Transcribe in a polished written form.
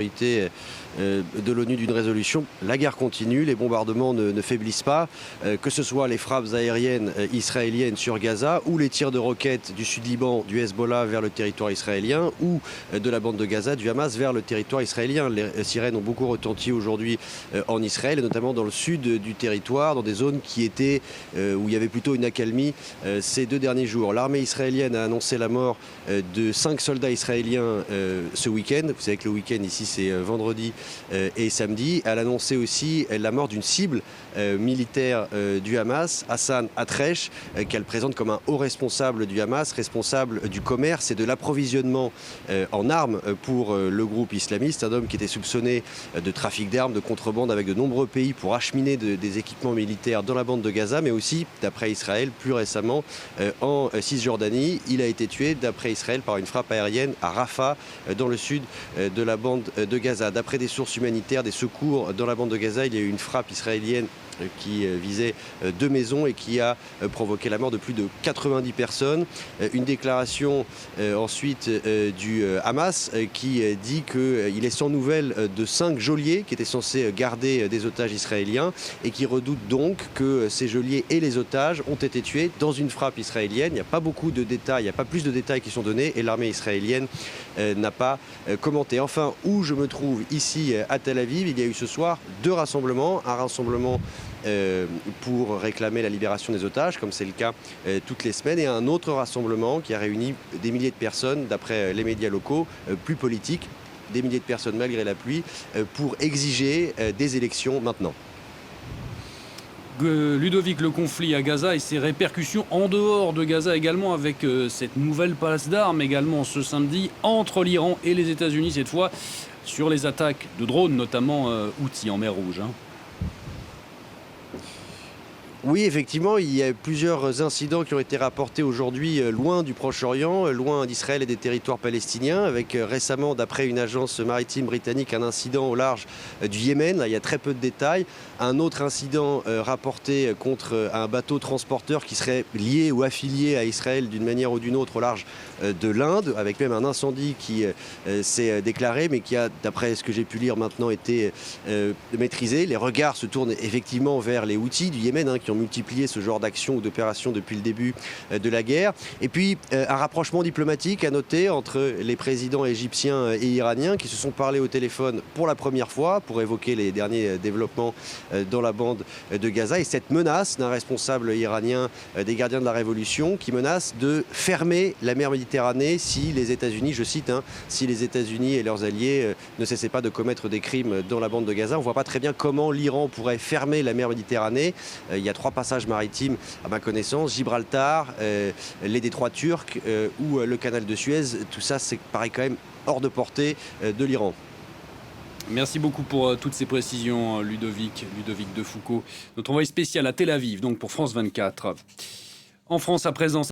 De l'ONU d'une résolution, la guerre continue, les bombardements ne faiblissent pas, que ce soit les frappes aériennes israéliennes sur Gaza ou les tirs de roquettes du Sud-Liban, du Hezbollah vers le territoire israélien ou de la bande de Gaza, du Hamas vers le territoire israélien. Les sirènes ont beaucoup retenti aujourd'hui en Israël, et notamment dans le sud du territoire, dans des zones qui étaient, où il y avait plutôt une accalmie ces 2 derniers jours. L'armée israélienne a annoncé la mort de 5 soldats israéliens ce week-end. Vous savez que le week-end ici c'est vendredi et samedi. Elle a annoncé aussi la mort d'une cible militaire du Hamas, Hassan Atresh, qu'elle présente comme un haut responsable du Hamas, responsable du commerce et de l'approvisionnement en armes pour le groupe islamiste. Un homme qui était soupçonné de trafic d'armes, de contrebande avec de nombreux pays pour acheminer des équipements militaires dans la bande de Gaza, mais aussi, d'après Israël, plus récemment en Cisjordanie. Il a été tué, d'après Israël, par une frappe aérienne à Rafah, dans le sud de la bande de Gaza. D'après des sources humanitaires, des secours dans la bande de Gaza, il y a eu une frappe israélienne qui visait 2 maisons et qui a provoqué la mort de plus de 90 personnes. Une déclaration ensuite du Hamas qui dit qu'il est sans nouvelles de 5 geôliers qui étaient censés garder des otages israéliens et qui redoute donc que ces geôliers et les otages ont été tués dans une frappe israélienne. Il n'y a pas beaucoup de détails, il n'y a pas plus de détails qui sont donnés et l'armée israélienne n'a pas commenté. Enfin, où je me trouve ici à Tel Aviv, il y a eu ce soir 2 rassemblements. Un rassemblement pour réclamer la libération des otages, comme c'est le cas toutes les semaines, et un autre rassemblement qui a réuni des milliers de personnes, d'après les médias locaux, plus politiques, des milliers de personnes malgré la pluie, pour exiger des élections maintenant. Ludovic, le conflit à Gaza et ses répercussions en dehors de Gaza également, avec cette nouvelle passe d'armes également ce samedi entre l'Iran et les États-Unis, cette fois sur les attaques de drones, notamment Houthis en mer Rouge. Oui, effectivement, il y a plusieurs incidents qui ont été rapportés aujourd'hui loin du Proche-Orient, loin d'Israël et des territoires palestiniens, avec récemment, d'après une agence maritime britannique, un incident au large du Yémen. Là, il y a très peu de détails. Un autre incident rapporté contre un bateau transporteur qui serait lié ou affilié à Israël d'une manière ou d'une autre au large de l'Inde, avec même un incendie qui s'est déclaré, mais qui a, d'après ce que j'ai pu lire maintenant, été maîtrisé. Les regards se tournent effectivement vers les Houthis du Yémen, qui ont multiplié ce genre d'action ou d'opération depuis le début de la guerre. Et puis un rapprochement diplomatique à noter entre les présidents égyptiens et iraniens qui se sont parlé au téléphone pour la première fois pour évoquer les derniers développements dans la bande de Gaza et cette menace d'un responsable iranien des gardiens de la révolution qui menace de fermer la mer Méditerranée si les États-Unis, je cite, si les États-Unis et leurs alliés ne cessaient pas de commettre des crimes dans la bande de Gaza. On ne voit pas très bien comment l'Iran pourrait fermer la mer Méditerranée. Il y a 3 passages maritimes à ma connaissance, Gibraltar, les détroits turcs ou le canal de Suez. Tout ça, paraît quand même hors de portée de l'Iran. Merci beaucoup pour toutes ces précisions, Ludovic Defoucauld. Notre envoyé spécial à Tel Aviv, donc pour France 24. En France à présent.